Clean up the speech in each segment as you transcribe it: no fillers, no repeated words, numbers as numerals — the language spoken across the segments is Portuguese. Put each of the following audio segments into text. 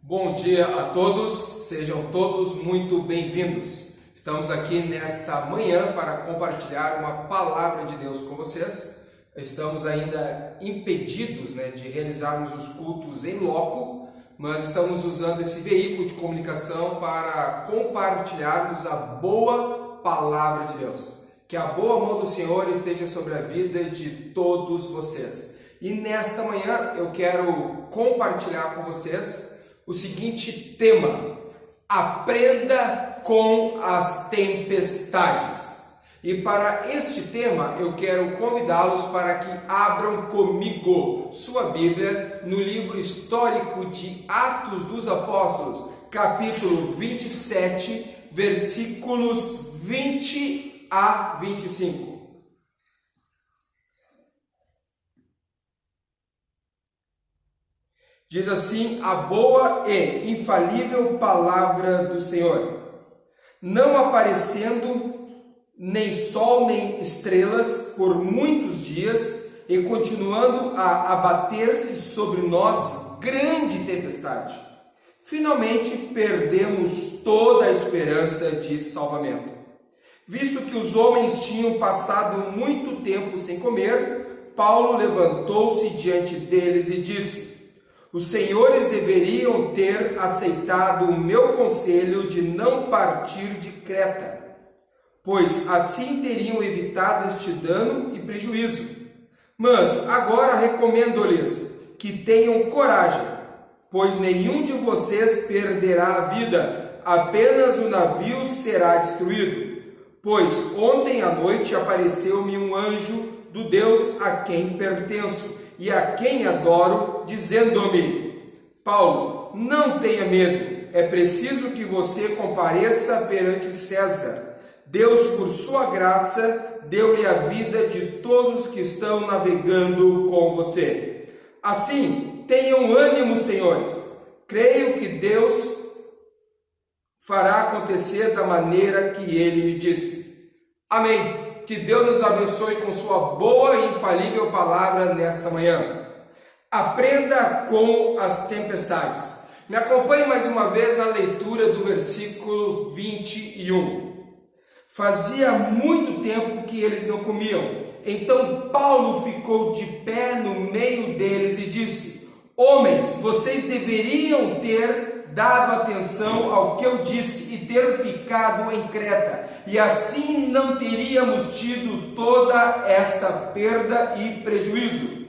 Bom dia a todos, sejam todos muito bem-vindos. Estamos aqui nesta manhã para compartilhar uma palavra de Deus com vocês. Estamos ainda impedidos de realizarmos os cultos em loco, mas estamos usando esse veículo de comunicação para compartilharmos a boa palavra de Deus. Que a boa mão do Senhor esteja sobre a vida de todos vocês. E nesta manhã eu quero compartilhar com vocês o seguinte tema: aprenda com as tempestades. E para este tema eu quero convidá-los para que abram comigo sua Bíblia no livro histórico de Atos dos Apóstolos, capítulo 27, versículos 20 a 25. Diz assim a boa e infalível palavra do Senhor: não aparecendo nem sol nem estrelas por muitos dias, e continuando a abater-se sobre nós grande tempestade, finalmente perdemos toda a esperança de salvamento. Visto que os homens tinham passado muito tempo sem comer, Paulo levantou-se diante deles e disse: os senhores deveriam ter aceitado o meu conselho de não partir de Creta, pois assim teriam evitado este dano e prejuízo. Mas agora recomendo-lhes que tenham coragem, pois nenhum de vocês perderá a vida, apenas o navio será destruído. Pois ontem à noite apareceu-me um anjo do Deus a quem pertenço e a quem adoro, dizendo-me: Paulo, não tenha medo, é preciso que você compareça perante César. Deus, por sua graça, deu-lhe a vida de todos que estão navegando com você. Assim, tenham ânimo, senhores. Creio que Deus fará acontecer da maneira que ele me disse. Amém. Que Deus nos abençoe com sua boa e infalível palavra nesta manhã. Aprenda com as tempestades. Me acompanhe mais uma vez na leitura do versículo 21. Fazia muito tempo que eles não comiam. Então Paulo ficou de pé no meio deles e disse: homens, vocês deveriam ter dado atenção ao que eu disse e ter ficado em Creta, e assim não teríamos tido toda esta perda e prejuízo.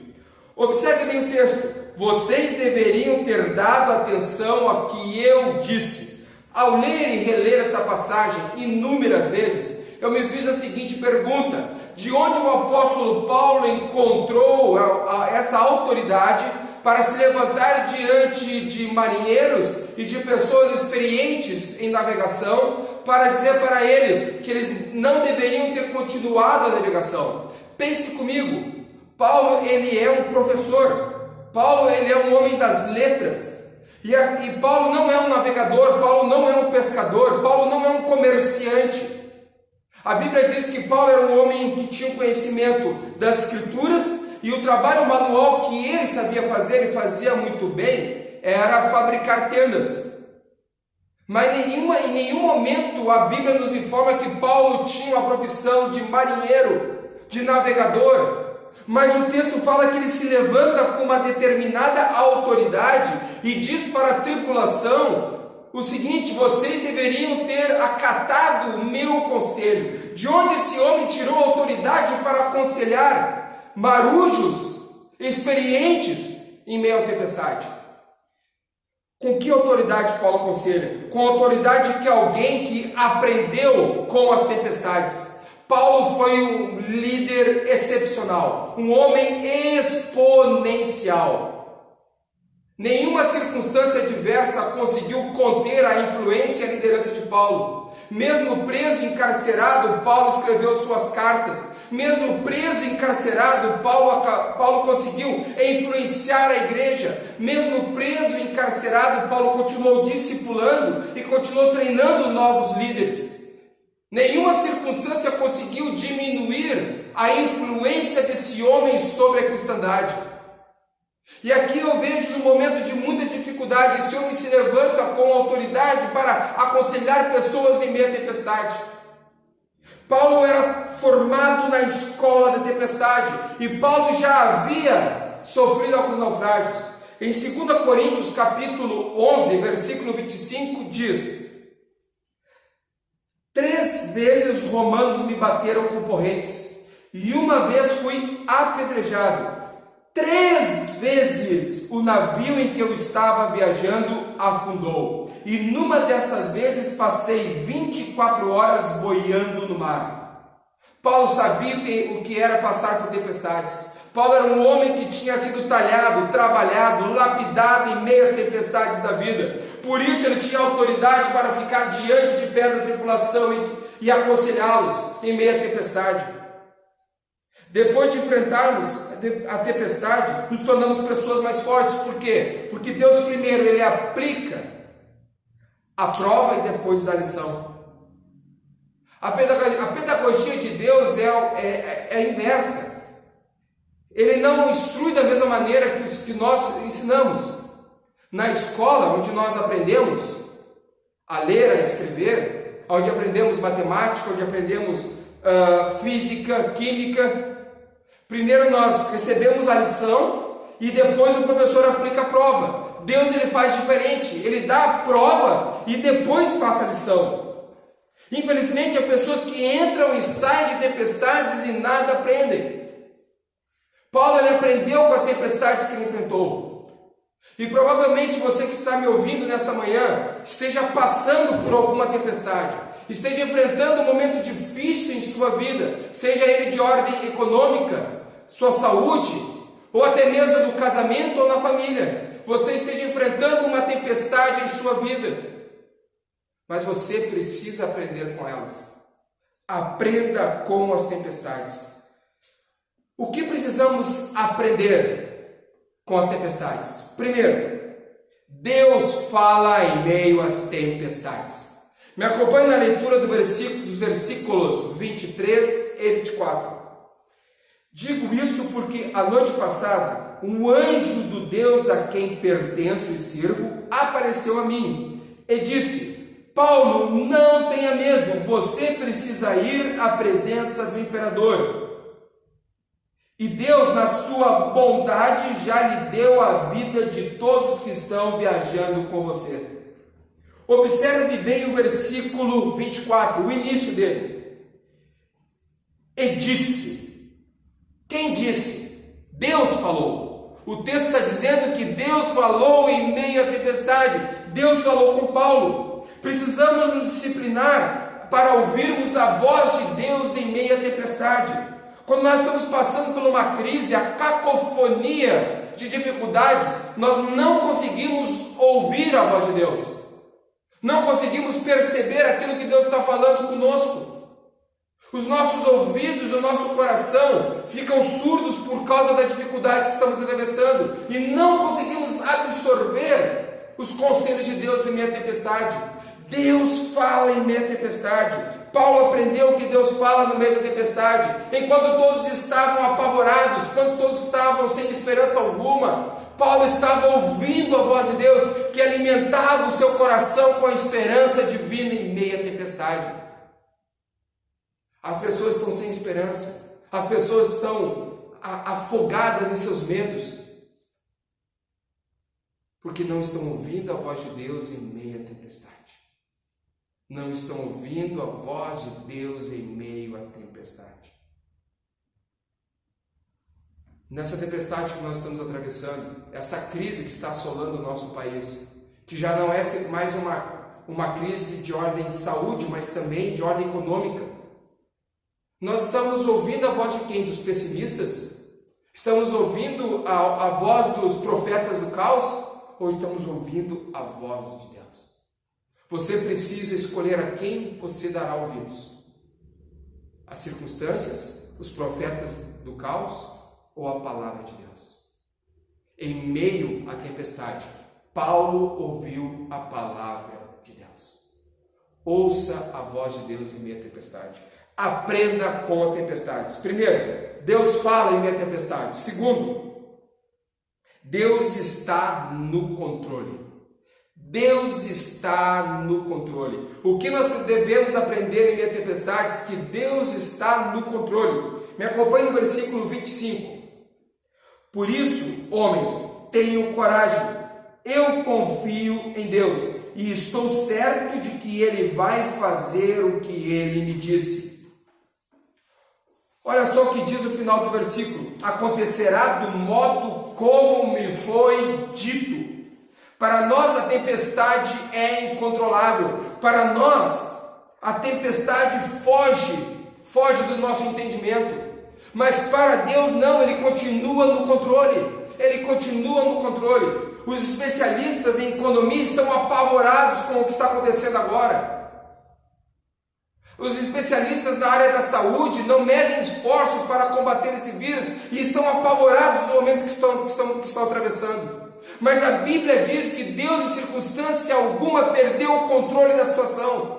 Observe bem o texto: vocês deveriam ter dado atenção ao que eu disse. Ao ler e reler esta passagem inúmeras vezes, eu me fiz a seguinte pergunta: de onde o apóstolo Paulo encontrou essa autoridade para se levantar diante de marinheiros e de pessoas experientes em navegação, para dizer para eles que eles não deveriam ter continuado a navegação? Pense comigo, Paulo ele é um professor, Paulo ele é um homem das letras, e Paulo não é um navegador, Paulo não é um pescador, Paulo não é um comerciante. A Bíblia diz que Paulo era um homem que tinha conhecimento das Escrituras, e o trabalho manual que ele sabia fazer e fazia muito bem era fabricar tendas. Mas em nenhum momento a Bíblia nos informa que Paulo tinha a profissão de marinheiro, de navegador. Mas o texto fala que ele se levanta com uma determinada autoridade e diz para a tripulação o seguinte: vocês deveriam ter acatado o meu conselho. De onde esse homem tirou autoridade para aconselhar marujos experientes em meio à tempestade? Com que autoridade Paulo aconselha? Com a autoridade que alguém que aprendeu com as tempestades. Paulo foi um líder excepcional, um homem exponencial. Nenhuma circunstância adversa conseguiu conter a influência e a liderança de Paulo. Mesmo preso e encarcerado, Paulo escreveu suas cartas. Mesmo preso e encarcerado, Paulo conseguiu influenciar a igreja. Mesmo preso e encarcerado, Paulo continuou discipulando e continuou treinando novos líderes. Nenhuma circunstância conseguiu diminuir a influência desse homem sobre a cristandade. E aqui eu vejo, no momento de muita dificuldade, esse homem se levanta com autoridade para aconselhar pessoas em meio à tempestade. Paulo era formado na escola da tempestade, e Paulo já havia sofrido alguns naufrágios. Em 2 Coríntios, capítulo 11, versículo 25, diz: 3 vezes os romanos me bateram com porretes, e uma vez fui apedrejado. 3 vezes o navio em que eu estava viajando afundou, e numa dessas vezes passei 24 horas boiando no mar. Paulo sabia o que era passar por tempestades. Paulo era um homem que tinha sido talhado, trabalhado, lapidado em meio às tempestades da vida. Por isso ele tinha autoridade para ficar diante de pé da tripulação e aconselhá-los em meio à tempestade. Depois de enfrentarmos a tempestade, nos tornamos pessoas mais fortes. Por quê? Porque Deus primeiro ele aplica a prova e depois dá a lição. A pedagogia de Deus é inversa. Ele não instrui da mesma maneira que nós ensinamos. Na escola, onde nós aprendemos a ler, a escrever, onde aprendemos matemática, onde aprendemos física, química, primeiro nós recebemos a lição e depois o professor aplica a prova. Deus ele faz diferente, ele dá a prova e depois passa a lição. Infelizmente, há pessoas que entram e saem de tempestades e nada aprendem. Paulo ele aprendeu com as tempestades que ele enfrentou. E provavelmente você que está me ouvindo nesta manhã esteja passando por alguma tempestade, esteja enfrentando um momento difícil em sua vida, seja ele de ordem econômica, sua saúde, ou até mesmo no casamento ou na família. Você esteja enfrentando uma tempestade em sua vida, mas você precisa aprender com elas. Aprenda com as tempestades. O que precisamos aprender com as tempestades? Primeiro, Deus fala em meio às tempestades. Me acompanhe na leitura dos versículos 23 e 24. Digo isso porque a noite passada, um anjo do Deus a quem pertenço e sirvo apareceu a mim e disse: Paulo, não tenha medo, você precisa ir à presença do imperador. E Deus, na sua bondade, já lhe deu a vida de todos que estão viajando com você. Observe bem o versículo 24, o início dele. E disse. Quem disse? Deus falou. O texto está dizendo que Deus falou em meio à tempestade. Deus falou com Paulo. Precisamos nos disciplinar para ouvirmos a voz de Deus em meio à tempestade. Quando nós estamos passando por uma crise, a cacofonia de dificuldades, nós não conseguimos ouvir a voz de Deus. Não conseguimos perceber aquilo que Deus está falando conosco. Os nossos ouvidos, o nosso coração ficam surdos por causa da dificuldade que estamos atravessando e não conseguimos absorver os conselhos de Deus em meio à tempestade. Deus fala em meio à tempestade. Paulo aprendeu que Deus fala no meio da tempestade. Enquanto todos estavam apavorados, quando todos estavam sem esperança alguma, Paulo estava ouvindo a voz de Deus que alimentava o seu coração com a esperança divina em meio à tempestade. As pessoas estão sem esperança, as pessoas estão afogadas em seus medos, porque não estão ouvindo a voz de Deus em meio à tempestade. Não estão ouvindo a voz de Deus em meio à tempestade. Nessa tempestade que nós estamos atravessando, essa crise que está assolando o nosso país, que já não é mais uma crise de ordem de saúde, mas também de ordem econômica. Nós estamos ouvindo a voz de quem? Dos pessimistas? Estamos ouvindo a voz dos profetas do caos? Ou estamos ouvindo a voz de Deus? Você precisa escolher a quem você dará ouvidos. As circunstâncias, os profetas do caos ou a palavra de Deus? Em meio à tempestade, Paulo ouviu a palavra de Deus. Ouça a voz de Deus em meio à tempestade. Aprenda com as tempestades. Primeiro, Deus fala em meio à tempestade. Segundo, Deus está no controle. Deus está no controle. O que nós devemos aprender em meio a tempestades? Que Deus está no controle. Me acompanhe no versículo 25. Por isso, homens, tenham coragem. Eu confio em Deus e estou certo de que Ele vai fazer o que Ele me disse. Olha só o que diz o final do versículo. Acontecerá do modo como me foi dito. Para nós a tempestade é incontrolável. Para nós a tempestade foge do nosso entendimento. Mas para Deus não, Ele continua no controle. Ele continua no controle. Os especialistas em economia estão apavorados com o que está acontecendo agora. Os especialistas na área da saúde não medem esforços para combater esse vírus e estão apavorados no momento que estão atravessando. Mas a Bíblia diz que Deus, em circunstância alguma, perdeu o controle da situação.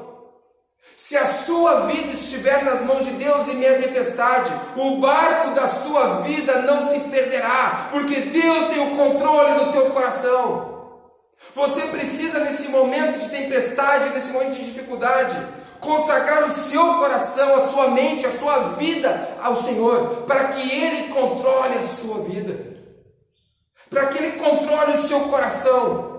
Se a sua vida estiver nas mãos de Deus em meio à tempestade, o barco da sua vida não se perderá, porque Deus tem o controle do teu coração. Você precisa, nesse momento de tempestade, nesse momento de dificuldade, consagrar o seu coração, a sua mente, a sua vida ao Senhor, para que Ele controle a sua vida, para que Ele controle o seu coração.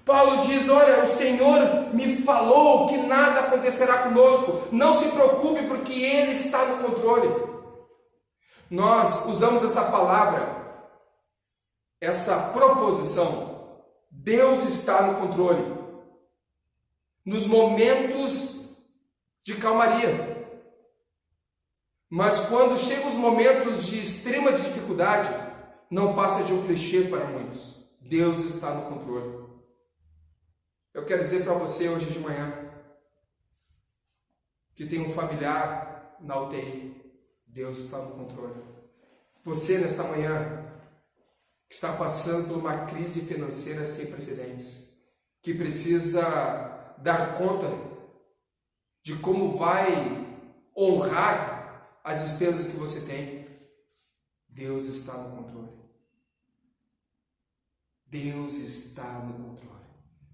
Paulo diz: olha, o Senhor me falou que nada acontecerá conosco, não se preocupe porque Ele está no controle. Nós usamos essa palavra, essa proposição, Deus está no controle, nos momentos de calmaria. Mas quando chegam os momentos de extrema dificuldade, não passa de um clichê para muitos. Deus está no controle. Eu quero dizer para você hoje de manhã, que tem um familiar na UTI, Deus está no controle. Você nesta manhã, que está passando por uma crise financeira sem precedentes, que precisa dar conta de como vai honrar as despesas que você tem, Deus está no controle. Deus está no controle.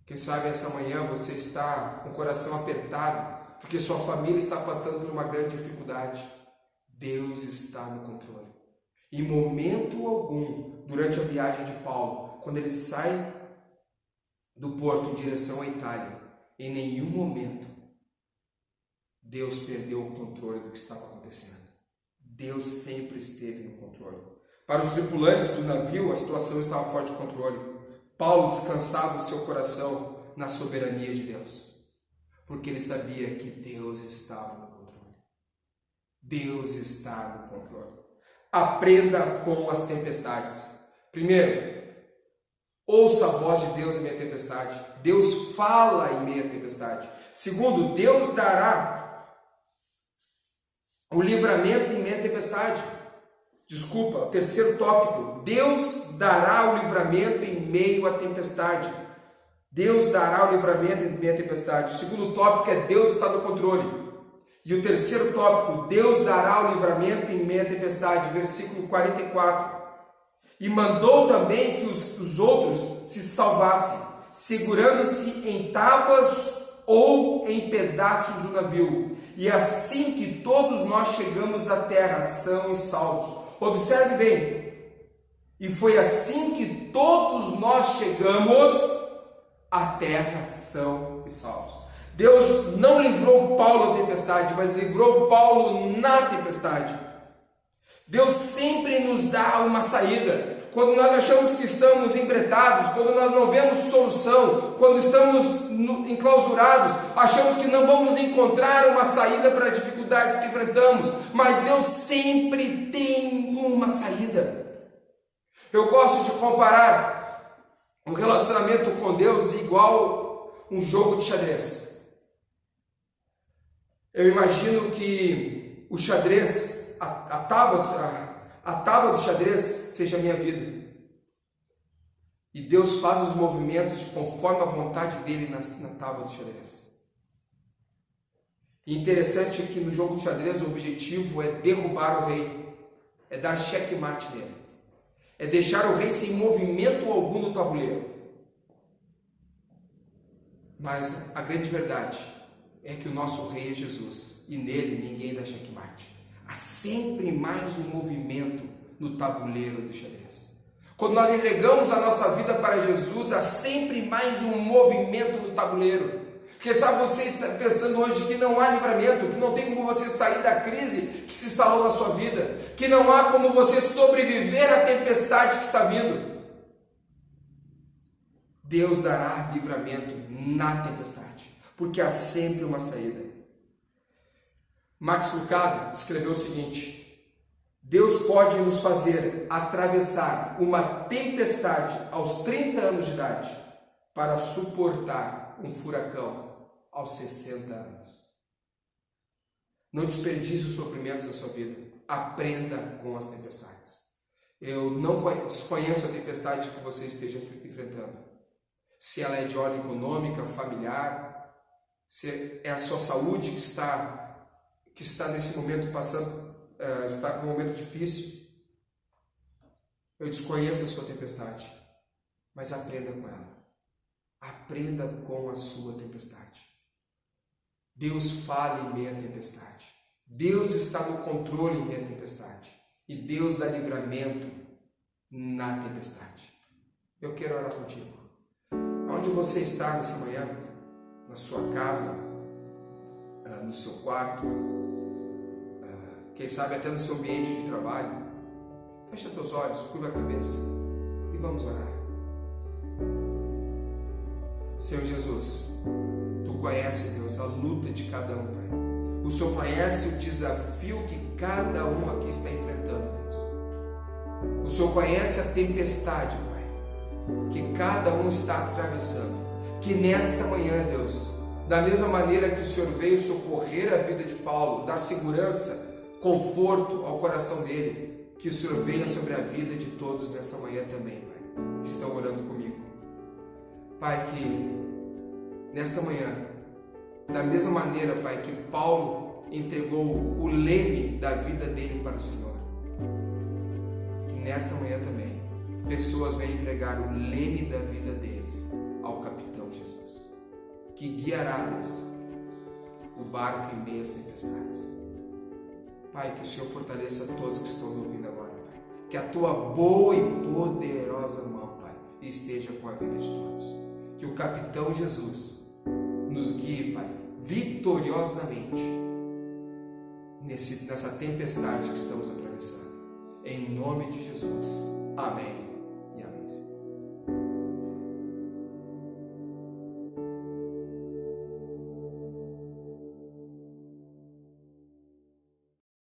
Quem sabe essa manhã você está com o coração apertado, porque sua família está passando por uma grande dificuldade. Deus está no controle. Em momento algum, durante a viagem de Paulo, quando ele sai do porto em direção à Itália, em nenhum momento Deus perdeu o controle do que estava acontecendo. Deus sempre esteve no controle. Para os tripulantes do navio, a situação estava fora de controle. Paulo descansava o seu coração na soberania de Deus, porque ele sabia que Deus estava no controle. Deus está no controle. Aprenda com as tempestades. Primeiro, ouça a voz de Deus em meio à tempestade. Deus fala em meio à tempestade. Segundo, Deus dará o livramento em meio à tempestade. Desculpa, terceiro tópico, Deus dará o livramento em meio à tempestade. Deus dará o livramento em meio à tempestade. O segundo tópico é Deus está no controle. E o terceiro tópico, Deus dará o livramento em meio à tempestade. Versículo 44. E mandou também que os outros se salvassem, segurando-se em tábuas ou em pedaços do navio. E assim que todos nós chegamos à terra são e salvos. Observe bem, e foi assim que todos nós chegamos à terra são e salvos. Deus não livrou Paulo da tempestade, mas livrou Paulo na tempestade. Deus sempre nos dá uma saída. Quando nós achamos que estamos embretados, quando nós não vemos solução, quando estamos enclausurados, achamos que não vamos encontrar uma saída para as dificuldades que enfrentamos, mas Deus sempre tem uma saída. Eu gosto de comparar um relacionamento com Deus igual um jogo de xadrez. Eu imagino que o xadrez, a tábua do xadrez seja a minha vida. E Deus faz os movimentos conforme a vontade dele na tábua do xadrez. E interessante é que no jogo do xadrez o objetivo é derrubar o rei, é dar checkmate nele. é deixar o rei sem movimento algum no tabuleiro. Mas a grande verdade é que o nosso rei é Jesus e nele ninguém dá checkmate. Há sempre mais um movimento no tabuleiro do xadrez. Quando nós entregamos a nossa vida para Jesus, há sempre mais um movimento no tabuleiro. Porque sabe, você está pensando hoje que não há livramento, que não tem como você sair da crise que se instalou na sua vida, que não há como você sobreviver à tempestade que está vindo. Deus dará livramento na tempestade, porque há sempre uma saída. Max Lucado escreveu o seguinte: Deus pode nos fazer atravessar uma tempestade aos 30 anos de idade para suportar um furacão aos 60 anos. Não desperdice os sofrimentos da sua vida. Aprenda com as tempestades. Eu não desconheço a tempestade que você esteja enfrentando. Se ela é de ordem econômica, familiar, se é a sua saúde que está nesse momento passando, está com um momento difícil. Eu desconheço a sua tempestade, mas aprenda com ela. Aprenda com a sua tempestade. Deus fala em meio à tempestade. Deus está no controle em meio à tempestade. E Deus dá livramento na tempestade. Eu quero orar contigo. Onde você está nessa manhã? Na sua casa? No seu quarto? Quem sabe até no seu ambiente de trabalho? Fecha teus olhos, curva a cabeça e vamos orar. Senhor Jesus, Tu conheces, Deus, a luta de cada um, Pai. O Senhor conhece o desafio que cada um aqui está enfrentando, Deus. O Senhor conhece a tempestade, Pai, que cada um está atravessando. Que nesta manhã, Deus, da mesma maneira que o Senhor veio socorrer a vida de Paulo, dar segurança, conforto ao coração dele, que o Senhor venha sobre a vida de todos nessa manhã também, Pai, que estão orando comigo. Pai, que nesta manhã, da mesma maneira, Pai, que Paulo entregou o leme da vida dele para o Senhor, que nesta manhã também, pessoas venham entregar o leme da vida deles ao capitão Jesus, que guiará, Deus, o barco em meio às tempestades. Pai, que o Senhor fortaleça todos que estão me ouvindo agora, Pai. Que a Tua boa e poderosa mão, Pai, esteja com a vida de todos. Que o capitão Jesus nos guie, Pai, vitoriosamente nessa tempestade que estamos atravessando. Em nome de Jesus. Amém.